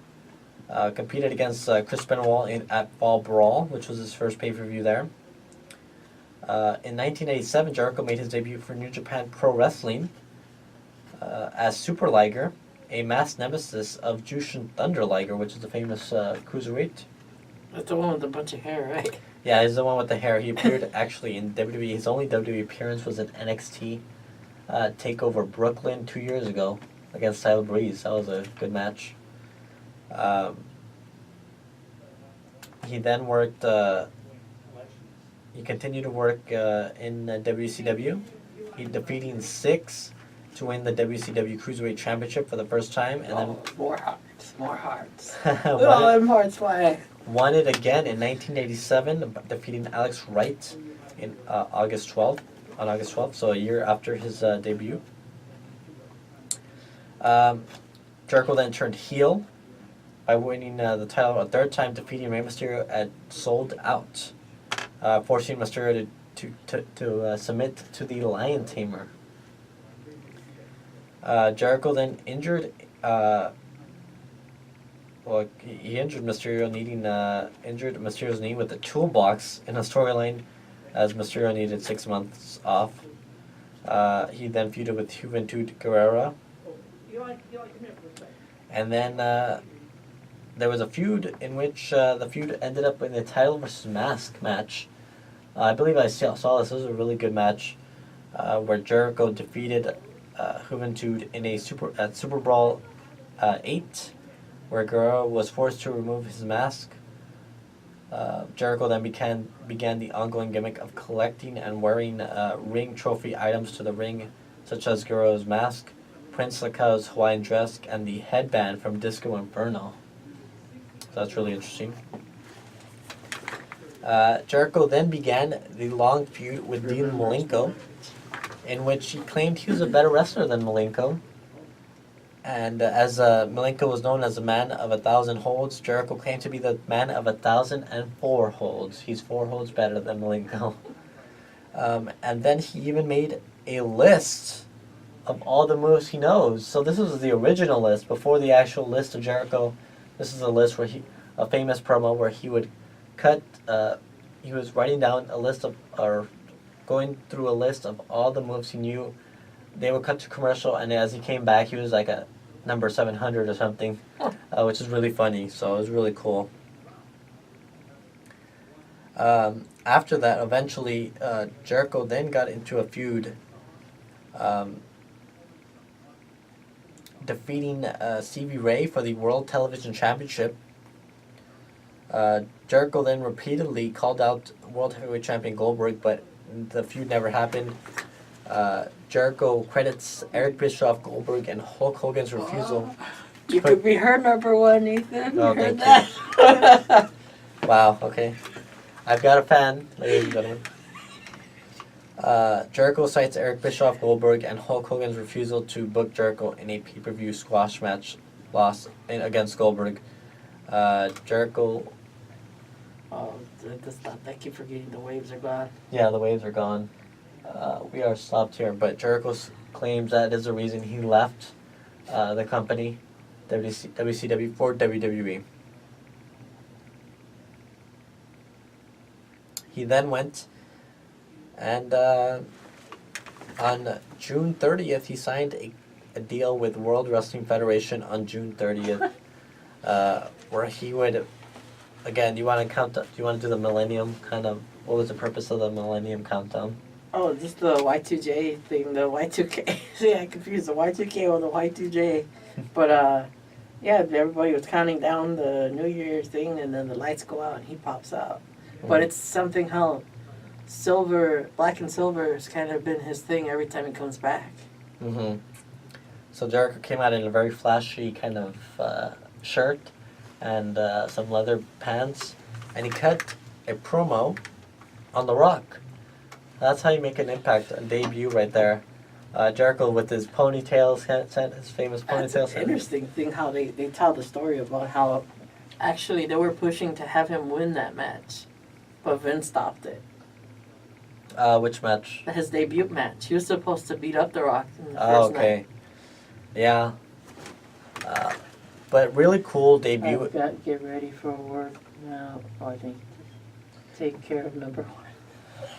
Competed against Chris Benoit at Fall Brawl, which was his first pay-per-view there. In 1987, Jericho made his debut for New Japan Pro Wrestling as Super Liger, a masked nemesis of Jushin Thunder Liger, which is the famous cruiserweight. That's the one with a bunch of hair, right? Yeah, he's the one with the hair. He appeared actually in WWE. His only WWE appearance was in NXT TakeOver Brooklyn 2 years ago against Tyler Breeze. That was a good match. He then worked, he continued to work in WCW. He defeating Six to win the WCW Cruiserweight Championship for the first time, and then More hearts, more hearts. won, All it, them hearts fly. won it again in 1987, defeating Alex Wright in on August 12th, so a year after his debut. Jericho then turned heel by winning the title a third time, defeating Rey Mysterio at Sold Out, forcing Mysterio to submit to the Lion Tamer. Jericho then injured, he injured Mysterio, injured Mysterio's knee with a toolbox in a storyline as Mysterio needed 6 months off. He then feuded with Juventud Guerrera. And then there was a feud in which the feud ended up in the title versus mask match. I believe I saw this. This was a really good match where Jericho defeated Juventud in a Super Brawl 8, where Guerrero was forced to remove his mask. Jericho then began the ongoing gimmick of collecting and wearing ring trophy items to the ring, such as Guerrero's mask, Prince Lakau's Hawaiian dress, and the headband from Disco Inferno. So that's really interesting. Jericho then began the long feud with Dean Malenko, in which he claimed he was a better wrestler than Malenko. And as Malenko was known as the man of 1,000 holds, Jericho claimed to be the man of 1,004 holds. He's 4 holds better than Malenko. And then he even made a list of all the moves he knows. So this was the original list before the actual list of Jericho. This is a list where a famous promo where he would cut, he was writing down a list of, or going through a list of all the moves he knew. They would cut to commercial, and as he came back, he was like a number 700 or something, which is really funny, so it was really cool. After that, eventually, Jericho then got into a feud, defeating Stevie Ray for the World Television Championship. Jericho then repeatedly called out World Heavyweight Champion Goldberg, but the feud never happened. Jericho credits Eric Bischoff, Goldberg, and Hulk Hogan's refusal. You could be her number one, Ethan. Oh, You heard thank that? Wow, okay. I've got a fan, ladies and gentlemen. Jericho cites Eric Bischoff, Goldberg, and Hulk Hogan's refusal to book Jericho in a pay-per-view squash match loss against Goldberg. Jericho... Oh, I keep forgetting the waves are gone. Yeah, the waves are gone. We are stopped here, but Jericho claims that is the reason he left the company, WCW, for WWE. He then went and on June 30th, he signed a deal with World Wrestling Federation on June 30th, where he would, again, do you want to do the Millennium kind of, what was the purpose of the Millennium Countdown? Oh, just the Y2J thing, the Y2K. See, I confused the Y2K with the Y2J. But, yeah, everybody was counting down the New Year's thing, and then the lights go out and he pops out. But it's something how black and silver has kind of been his thing every time he comes back. Mm-hmm. So Jericho came out in a very flashy kind of shirt and some leather pants, and he cut a promo on The Rock. That's how you make an impact, a debut right there. Jericho with his ponytails, his famous ponytails. That's an interesting thing how they tell the story about how actually they were pushing to have him win that match, but Vince stopped it. Which match? His debut match. He was supposed to beat up The Rock in the Oh, first okay. night. Yeah. But really cool debut. I've got to get ready for work now. I think take care of number one.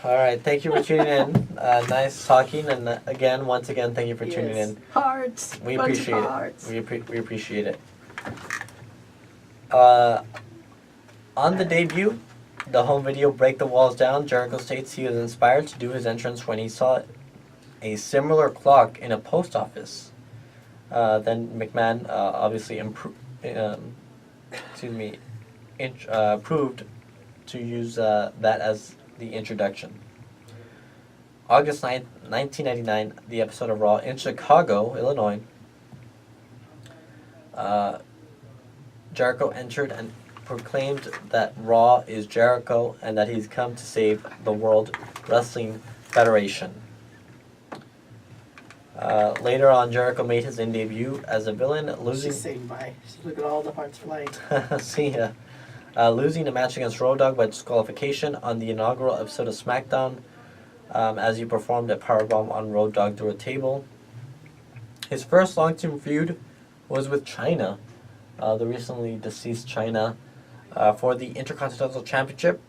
All right, thank you for tuning in. Nice talking, and once again, thank you for tuning in. Hearts. We Bunch of appreciate hearts. it. We appreciate it. On the debut, the home video Break the Walls Down, Jericho states he was inspired to do his entrance when he saw a similar clock in a post office. Then McMahon obviously proved to use that as the introduction. August 9th, 1999, the episode of Raw in Chicago, Illinois. Jericho entered and proclaimed that Raw is Jericho and that he's come to save the World Wrestling Federation. Later on, Jericho made his debut as a villain, losing... She's saying bye. Look at all the hearts flying. See ya. Losing a match against Road Dogg by disqualification on the inaugural episode of SmackDown, as he performed a powerbomb on Road Dogg through a table. His first long-term feud was with Chyna, the recently deceased Chyna, for the Intercontinental Championship.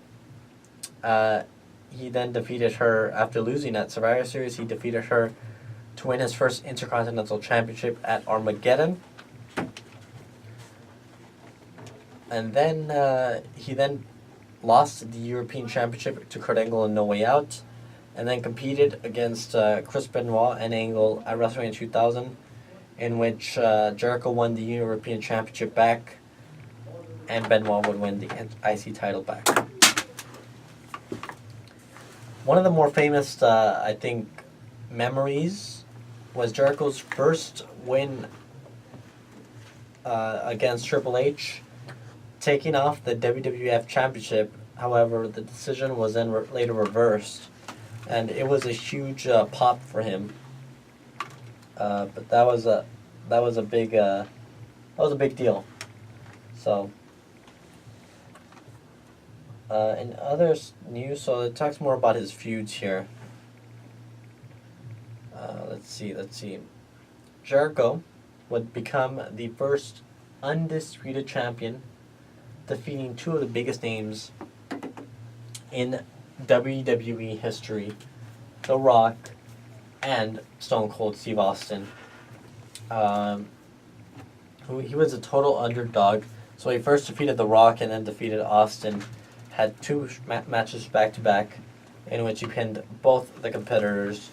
He then defeated her after losing at Survivor Series. He defeated her to win his first Intercontinental Championship at Armageddon. And then he then lost the European Championship to Kurt Angle in No Way Out, and then competed against Chris Benoit and Angle at WrestleMania 2000, in which Jericho won the European Championship back, and Benoit would win the IC title back. One of the more famous, I think, memories was Jericho's first win against Triple H, taking off the WWF Championship. However, the decision was then later reversed, and it was a huge pop for him. But that was a big deal. So, in other news, so it talks more about his feuds here. Let's see. Jericho would become the first undisputed champion, defeating two of the biggest names in WWE history, The Rock and Stone Cold Steve Austin. He was a total underdog, so he first defeated The Rock and then defeated Austin. Had two matches back-to-back in which he pinned both the competitors.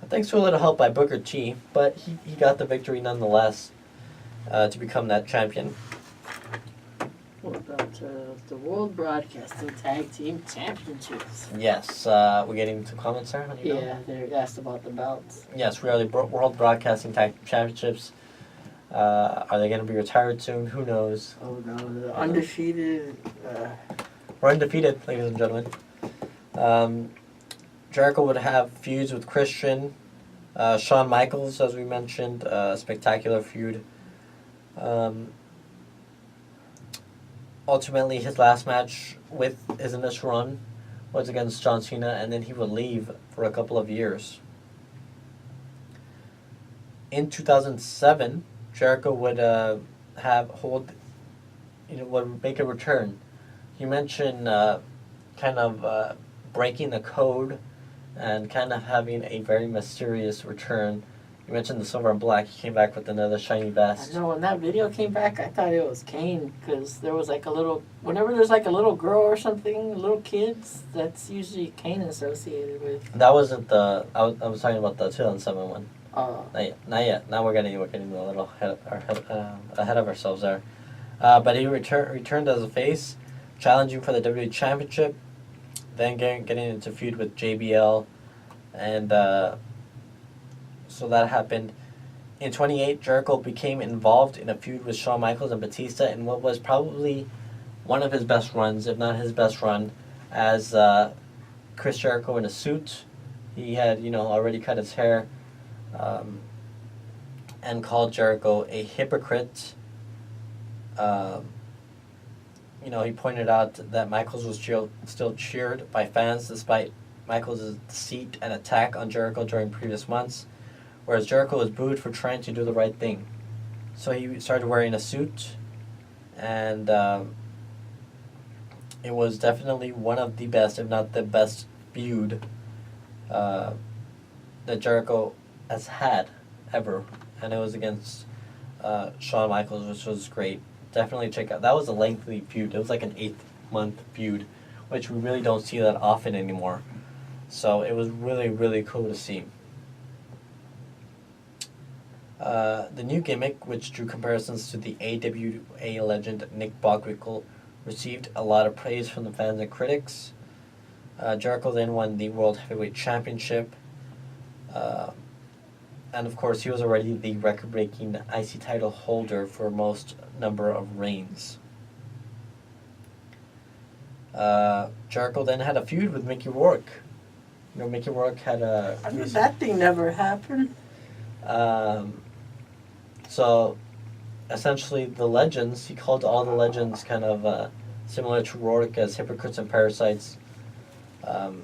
Thanks to a little help by Booker T, but he got the victory nonetheless to become that champion. What about the World Broadcasting Tag Team Championships? Yes, we're getting some comments there. Yeah, they asked about the belts. Yes, we are the World Broadcasting Tag Team Championships. Are they going to be retired soon? Who knows? Oh no, the undefeated. We're undefeated, ladies and gentlemen. Jericho would have feuds with Christian, Shawn Michaels, as we mentioned, spectacular feud. Ultimately, his last match with his initial run was against John Cena, and then he would leave for a couple of years. In 2007, Jericho would would make a return. You mentioned kind of breaking the code and kind of having a very mysterious return. You mentioned the silver and black. He came back with another shiny vest. I know when that video came back, I thought it was Kane because there was like a little. Whenever there's like a little girl or something, little kids, that's usually Kane associated with. That wasn't the. I was talking about the 2007 one. Oh. Not yet. Now we're getting a little ahead of ourselves there. But he returned as a face, challenging for the WWE Championship, then getting into feud with JBL, and so that happened. In 2008, Jericho became involved in a feud with Shawn Michaels and Batista in what was probably one of his best runs, if not his best run, as Chris Jericho in a suit. He had, already cut his hair, and called Jericho a hypocrite. He pointed out that Michaels was still cheered by fans despite Michaels' deceit and attack on Jericho during previous months, whereas Jericho was booed for trying to do the right thing. So he started wearing a suit, and it was definitely one of the best, if not the best, feud that Jericho has had ever, and it was against Shawn Michaels, which was great. Definitely check out. That was a lengthy feud. It was like an 8-month feud, which we really don't see that often anymore. So it was really, really cool to see. The new gimmick, which drew comparisons to the AWA legend Nick Bockwinkel, received a lot of praise from the fans and critics. Jericho then won the World Heavyweight Championship. And of course, he was already the record-breaking IC title holder for most number of reigns. Jericho then had a feud with Mickey Rourke. Mickey Rourke had a... I mean, that thing never happened. So, essentially, the legends, he called all the legends kind of similar to Rourke as hypocrites and parasites. So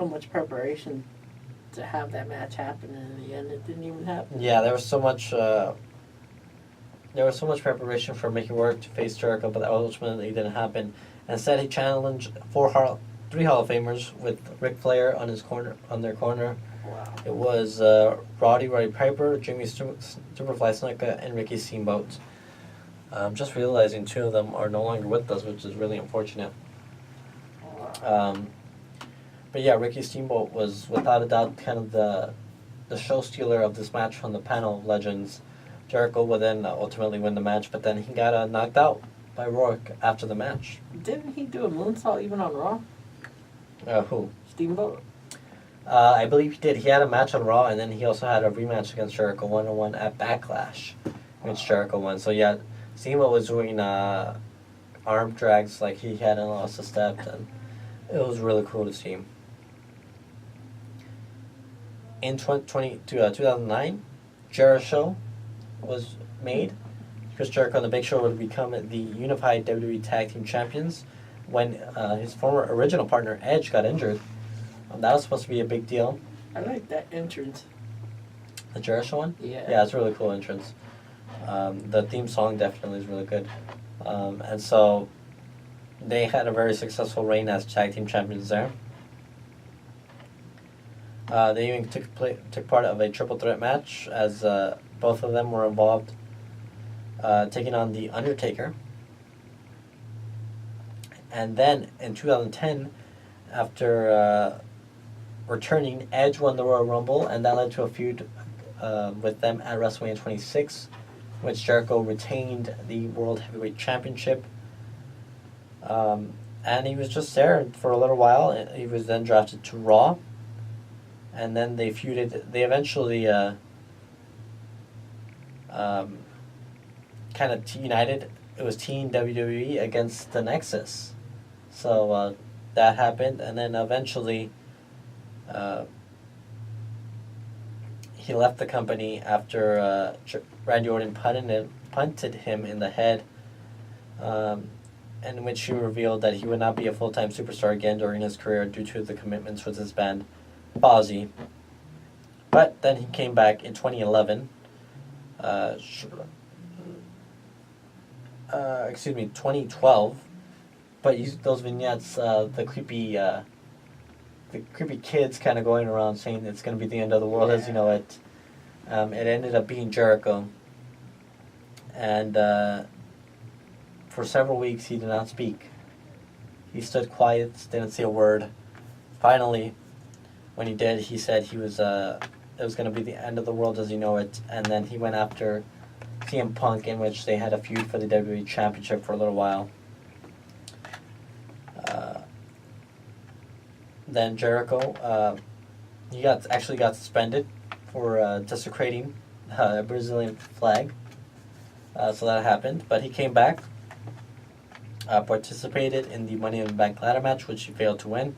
much preparation to have that match happen, and in the end, it didn't even happen. Yeah, there was so much preparation for Mickey Rourke to face Jericho, but that ultimately didn't happen. Instead, he challenged three Hall of Famers with Ric Flair on their corner. Wow. It was Roddy Piper, Jimmy Superfly Snuka, and Ricky Steamboat. Just realizing two of them are no longer with us, which is really unfortunate. Wow. But yeah, Ricky Steamboat was without a doubt kind of the show stealer of this match from the panel of legends. Jericho would then ultimately win the match, but then he got knocked out by Rourke after the match. Didn't he do a moonsault even on Raw? Who? Steamboat? I believe he did. He had a match on Raw, and then he also had a rematch against Jericho 1-on-1 at Backlash, which Jericho won. So yeah, Steamboat was doing arm drags like he hadn't lost a step, and it was really cool to see. In 2009, Jericho was made. Chris Jericho and the Big Show would become the unified WWE Tag Team Champions when his former original partner Edge got injured. That was supposed to be a big deal. I like that entrance. The Jericho one? Yeah. Yeah, it's a really cool entrance. The theme song definitely is really good. And so they had a very successful reign as tag team champions there. They even took part of a triple threat match as both of them were involved, taking on The Undertaker. And then in 2010, after returning, Edge won the Royal Rumble, and that led to a feud with them at WrestleMania 26, which Jericho retained the World Heavyweight Championship. And he was just there for a little while. He was then drafted to Raw, and then they feuded. They eventually kind of united. It was Team WWE against the Nexus. So that happened, and then eventually He left the company after Randy Orton punted him in the head, in which he revealed that he would not be a full-time superstar again during his career due to the commitments with his band, Fozzy. But then he came back in 2011. 2012. But those vignettes, the creepy kids kind of going around saying it's going to be the end of the world as you know it. It ended up being Jericho. And for several weeks he did not speak. He stood quiet, didn't say a word. Finally, when he did, he said it was going to be the end of the world as you know it. And then he went after CM Punk, in which they had a feud for the WWE Championship for a little while. Then Jericho, he actually got suspended for desecrating a Brazilian flag. So that happened, but he came back, participated in the Money in the Bank ladder match, which he failed to win,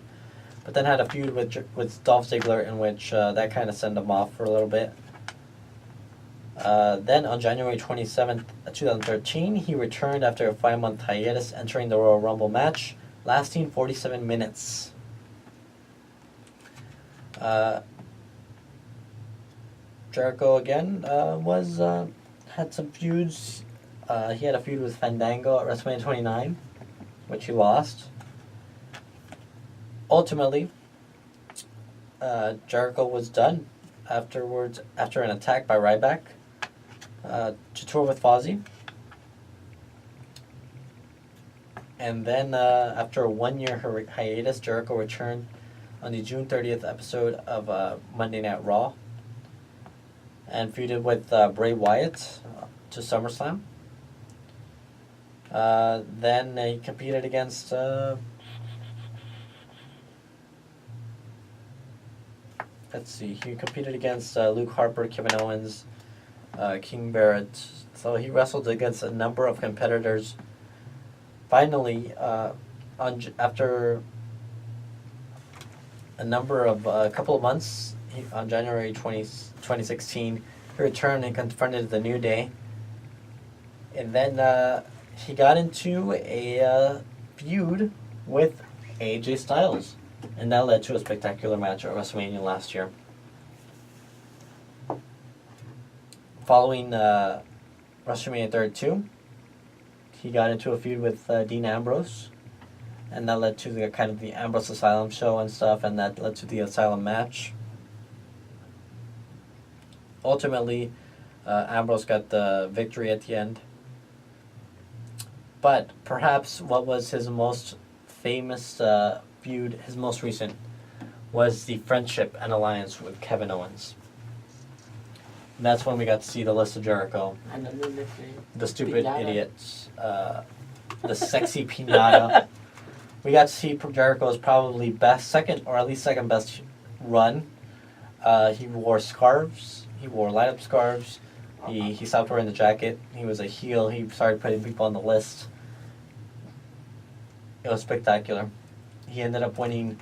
but then had a feud with Dolph Ziggler, in which that kind of sent him off for a little bit. Then on January 27th, 2013, he returned after a 5-month hiatus, entering the Royal Rumble match, lasting 47 minutes. Jericho again had some feuds. He had a feud with Fandango at WrestleMania 29, which he lost. Ultimately, Jericho was done afterwards after an attack by Ryback to tour with Fozzy. And then after a 1-year hiatus, Jericho returned on the June 30th episode of Monday Night Raw and feuded with Bray Wyatt to SummerSlam. Then he competed against he competed against Luke Harper, Kevin Owens, King Barrett. So he wrestled against a number of competitors. Finally, after a couple of months, on January 2016, he returned and confronted the New Day. And then he got into a feud with AJ Styles. And that led to a spectacular match at WrestleMania last year. Following WrestleMania 32, he got into a feud with Dean Ambrose. And that led to the Ambrose Asylum show and stuff, and that led to the Asylum match. Ultimately, Ambrose got the victory at the end. But perhaps what was his most famous feud, his most recent, was the friendship and alliance with Kevin Owens. And that's when we got to see the list of Jericho. And the new nickname. The stupid Pinata. idiots. The sexy pinata. We got to see Jericho's probably second best run. He wore scarves. He wore light-up scarves. He stopped wearing the jacket. He was a heel. He started putting people on the list. It was spectacular. He ended up winning,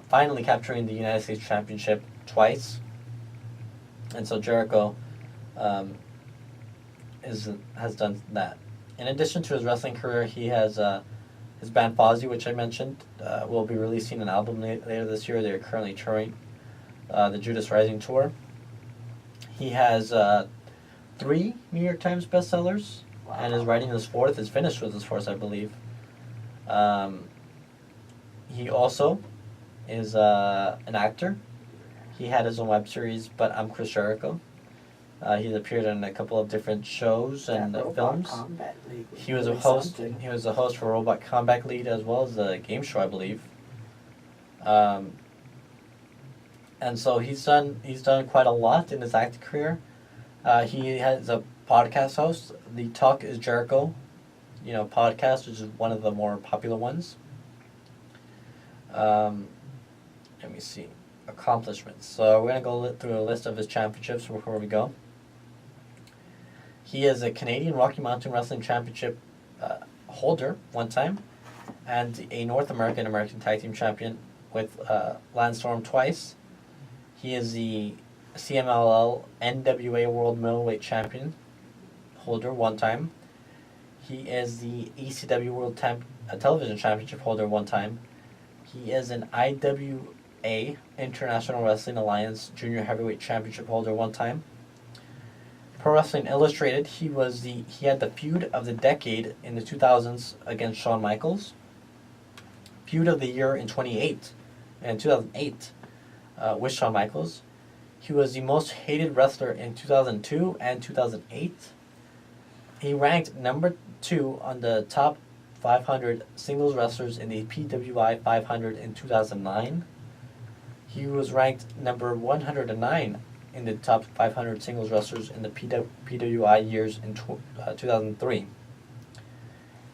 finally capturing the United States Championship twice. And so Jericho has done that. In addition to his wrestling career, he has his band Fozzy, which I mentioned, will be releasing an album later this year. They are currently touring the Judas Rising tour. He has 3 New York Times bestsellers, and is writing his 4th. Is finished with his 4th, I believe. He also is an actor. He had his own web series, But I'm Chris Jericho. He's appeared in a couple of different shows and films. He was a host. Something. He was a host for Robot Combat League as well as the game show, I believe. And so he's done quite a lot in his acting career. He has a podcast host, the Talk is Jericho, podcast, which is one of the more popular ones. Let me see. Accomplishments. So we're going to go through a list of his championships before we go. He is a Canadian Rocky Mountain Wrestling Championship holder one time, and a North American Tag Team Champion with Lance Storm twice. He is the CMLL NWA World Middleweight Champion holder one time. He is the ECW World Television Championship holder one time. He is an IWA International Wrestling Alliance Junior Heavyweight Championship holder one time. Pro Wrestling Illustrated, he had the feud of the decade in the 2000s against Shawn Michaels. Feud of the year in 2008 with Shawn Michaels. He was the most hated wrestler in 2002 and 2008. He ranked number 2 on the top 500 singles wrestlers in the PWI 500 in 2009. He was ranked number 109 in the top 500 singles wrestlers in the PWI years in 2003.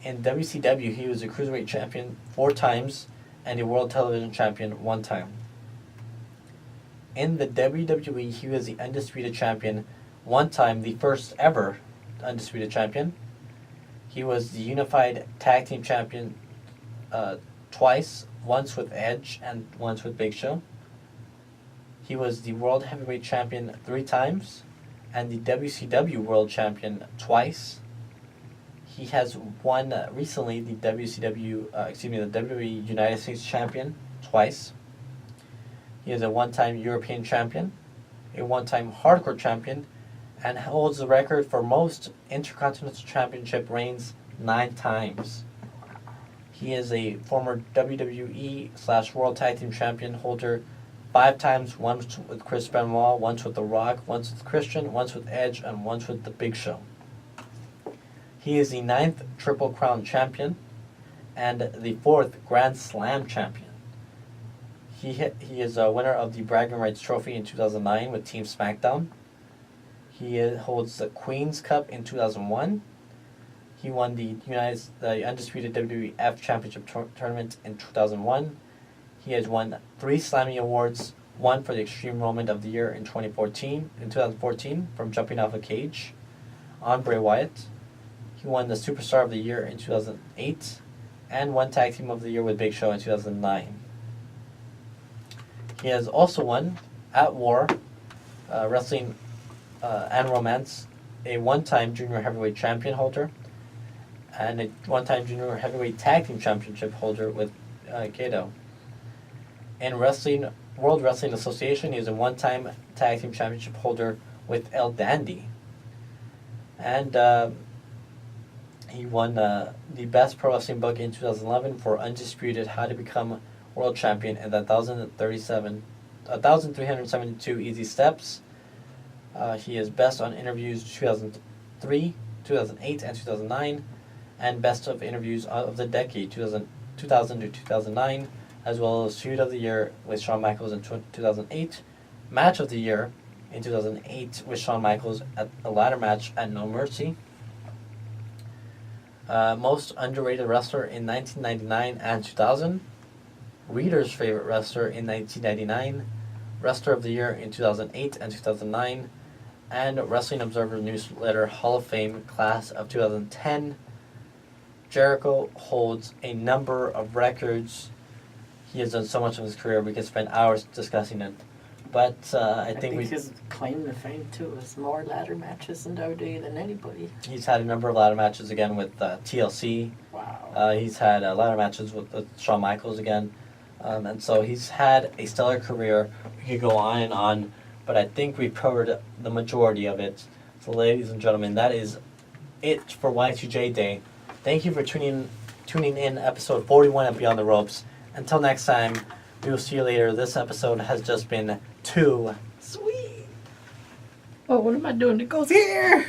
In WCW, he was a Cruiserweight Champion 4 times and a World Television Champion 1 time. In the WWE, he was the Undisputed Champion 1 time, the first ever Undisputed Champion. He was the Unified Tag Team Champion twice, once with Edge and once with Big Show. He was the World Heavyweight Champion 3 times and the WCW World Champion twice. He has won recently the the WWE United States Champion twice. He is a 1-time European Champion, a 1-time Hardcore Champion, and holds the record for most Intercontinental Championship reigns 9 times. He is a former WWE/World Tag Team Champion holder 5 times, once with Chris Benoit, once with The Rock, once with Christian, once with Edge, and once with The Big Show. He is the 9th Triple Crown Champion and the 4th Grand Slam Champion. He is a winner of the Bragging Rights Trophy in 2009 with Team SmackDown. He holds the Queen's Cup in 2001. He won the Undisputed WWF Championship Tournament in 2001. He has won 3 Slammy Awards, one for the Extreme Moment of the Year in 2014 from Jumping Off a Cage on Bray Wyatt. He won the Superstar of the Year in 2008 and won Tag Team of the Year with Big Show in 2009. He has also won At War, Wrestling and Romance, a 1-time Junior Heavyweight Champion holder, and a 1-time Junior Heavyweight Tag Team Championship holder with Kato. In World Wrestling Association, he is a 1-time Tag Team Championship holder with El Dandy. And he won the Best Pro Wrestling Book in 2011 for Undisputed How to Become World Champion and the 1,372 Easy Steps. He is Best on Interviews 2003, 2008, and 2009, and Best of Interviews of the Decade 2000 to 2009, as well as Feud of the Year with Shawn Michaels in 2008, Match of the Year in 2008 with Shawn Michaels at a ladder match at No Mercy. Most Underrated Wrestler in 1999 and 2000. Reader's Favorite Wrestler in 1999. Wrestler of the Year in 2008 and 2009. And Wrestling Observer Newsletter Hall of Fame Class of 2010. Jericho holds a number of records. He has done so much of his career, we could spend hours discussing it. But I think his claim to fame too is more ladder matches in WWE than anybody. He's had a number of ladder matches again with TLC. Wow. He's had ladder matches with Shawn Michaels again. And so he's had a stellar career. We could go on and on, but I think we've covered the majority of it. So ladies and gentlemen, that is it for Y2J Day. Thank you for tuning in episode 41 of Beyond the Ropes. Until next time, we will see you later. This episode has just been too sweet. Oh, what am I doing? It goes here!